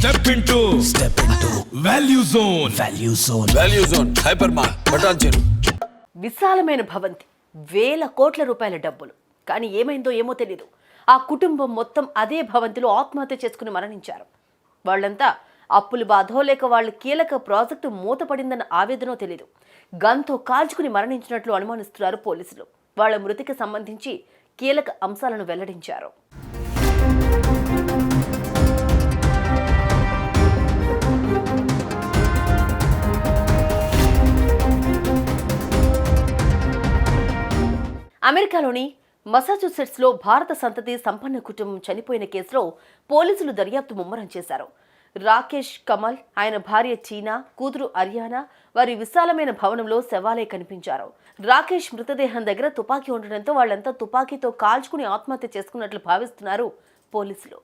Step into Value Zone. Value Zone. Hypermart. Batan విశాలమైన భవంతి, వేల కోట్ల రూపాయల డబ్బులు. కానీ ఏమైందో ఏమో తెలీదు. ఆ కుటుంబం మొత్తం అదే భవంతిలో ఆత్మహత్య చేసుకుని మరణించారు. వాళ్ళంతా అప్పులు బాధో లేక వాళ్ళ కీలక ప్రాజెక్టు మూతపడిందన్న ఆవేదనో తెలీదు. గన్తో కాల్చుకుని మరణించినట్లు అనుమానిస్తున్నారు పోలీసులు. వాళ్ళ మృతికి సంబంధించి కీలక అంశాలను వెల్లడించారు. అమెరికాలోని మసాచుసెట్స్లో భారత సంతతి సంపన్న కుటుంబం చనిపోయిన కేసులో పోలీసులు దర్యాప్తు ముమ్మరం చేశారు. రాకేష్ కమల్, ఆయన భార్య చీనా, కూతురు అరియానా వారి విశాలమైన భవనంలో శవాలే కనిపించారు. రాకేష్ మృతదేహం దగ్గర తుపాకీ ఉండడంతో వాళ్లంతా తుపాకీతో కాల్చుకుని ఆత్మహత్య చేసుకున్నట్లు భావిస్తున్నారు పోలీసులు.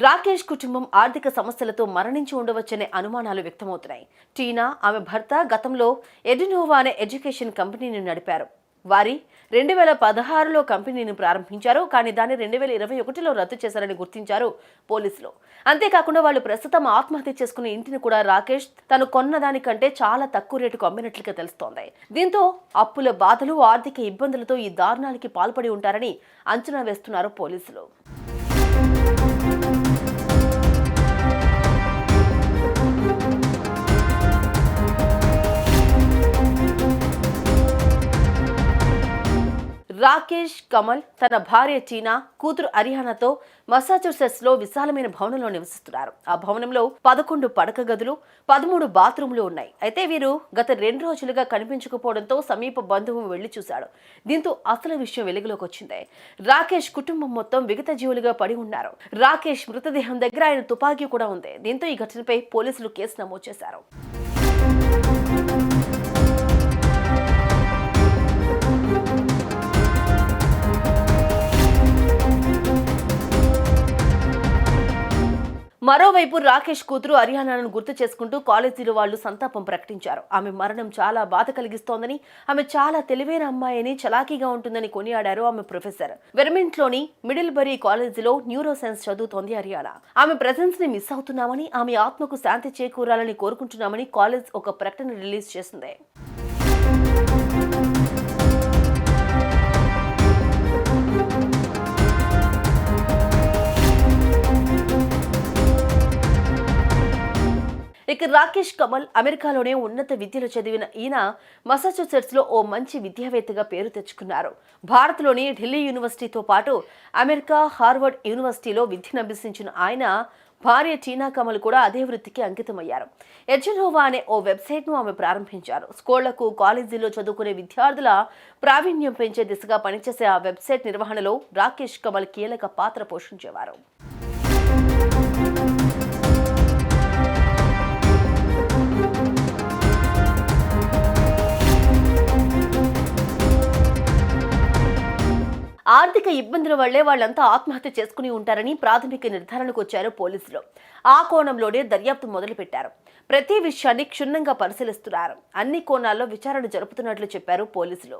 రాకేష్ కుటుంబం ఆర్థిక సమస్యలతో మరణించి ఉండవచ్చనే అనుమానాలు వ్యక్తమవుతున్నాయి. టీనా, ఆమె భర్త గతంలో ఎడినోవా అనే ఎడ్యుకేషన్ కంపెనీని నడిపారు. వారి 2016లో కంపెనీని ప్రారంభించారు. కానీ దాన్ని 2021లో రద్దు చేశారని గుర్తించారు పోలీసులు. అంతేకాకుండా వాళ్ళు ప్రస్తుతం ఆత్మహత్య చేసుకునే ఇంటిని కూడా రాకేష్ తను కొన్నదానికంటే చాలా తక్కువ రేటుకు అమ్మినట్లుగా తెలుస్తోంది. దీంతో అప్పుల బాధలు, ఆర్థిక ఇబ్బందులతో ఈ దారుణానికి పాల్పడి ఉంటారని అంచనా వేస్తున్నారు పోలీసులు. రాకేష్ కమల్ తన భార్య చీనా, కూతురు అరియానాతో మసాచుసెట్స్లో విశాలమైన భవనంలో నివసిస్తున్నారు. ఆ భవనంలో 11 పడక గదులు, 13 బాత్రూంలు ఉన్నాయి. అయితే వీరు గత 2 రోజులుగా కనిపించకపోవడంతో సమీప బంధువు వెళ్లి చూశాడు. దీంతో అసలు విషయం వెలుగులోకి వచ్చింది. రాకేష్ కుటుంబం మొత్తం విగత జీవులుగా పడి ఉన్నారు. రాకేష్ మృతదేహం దగ్గర ఆయన తుపాకీ కూడా ఉంది. దీంతో ఈ ఘటనపై పోలీసులు కేసు నమోదు చేశారు. మరోవైపు రాకేష్ కూతురు అరియానాను గుర్తు చేసుకుంటూ కాలేజీలో వాళ్లు సంతాపం ప్రకటించారు. ఆమె మరణం చాలా బాధ కలిగిస్తోందని, ఆమె చాలా తెలివైన అమ్మాయిని, చలాకీగా ఉంటుందని కొనియాడారు ఆమె ప్రొఫెసర్. వెర్మింట్లోని మిడిల్బరీ కాలేజీలో న్యూరో సైన్స్ చదువుతోంది అరియానా. ఆమె ప్రెజెన్స్ ని మిస్ అవుతున్నామని, ఆమె ఆత్మకు శాంతి చేకూరాలని కోరుకుంటున్నామని కాలేజ్ ఒక ప్రకటన రిలీజ్ చేసింది. ఇక రాకేష్ కమల్ అమెరికాలోనే ఉన్నత విద్యలు చదివిన ఈయన మసాచుసెట్స్లో ఓ మంచి విద్యావేత్తగా పేరు తెచ్చుకున్నారు. భారత్లోని ఢిల్లీ యూనివర్సిటీతో పాటు అమెరికా హార్వర్డ్ యూనివర్సిటీలో విద్యనభ్యసించిన ఆయన భార్య టీనా కమల్ కూడా అదే వృత్తికి అంకితమయ్యారు. ఎడ్యునోవా అనే ఓ వెబ్సైట్ను ఆమె ప్రారంభించారు. స్కూళ్లకు, కాలేజీల్లో చదువుకునే విద్యార్థుల ప్రావీణ్యం పెంచే దిశగా పనిచేసే ఆ వెబ్సైట్ నిర్వహణలో రాకేష్ కమల్ కీలక పాత్ర పోషించేవారు. ఆర్థిక ఇబ్బందుల వల్లే వాళ్లంతా ఆత్మహత్య చేసుకుని ఉంటారని ప్రాథమిక నిర్ధారణకు వచ్చారు పోలీసులు. ఆ కోణంలోనే దర్యాప్తు మొదలుపెట్టారు. ప్రతి విషయాన్ని క్షుణ్ణంగా పరిశీలిస్తున్నారు. అన్ని కోణాల్లో విచారణ జరుపుతున్నట్లు చెప్పారు పోలీసులు.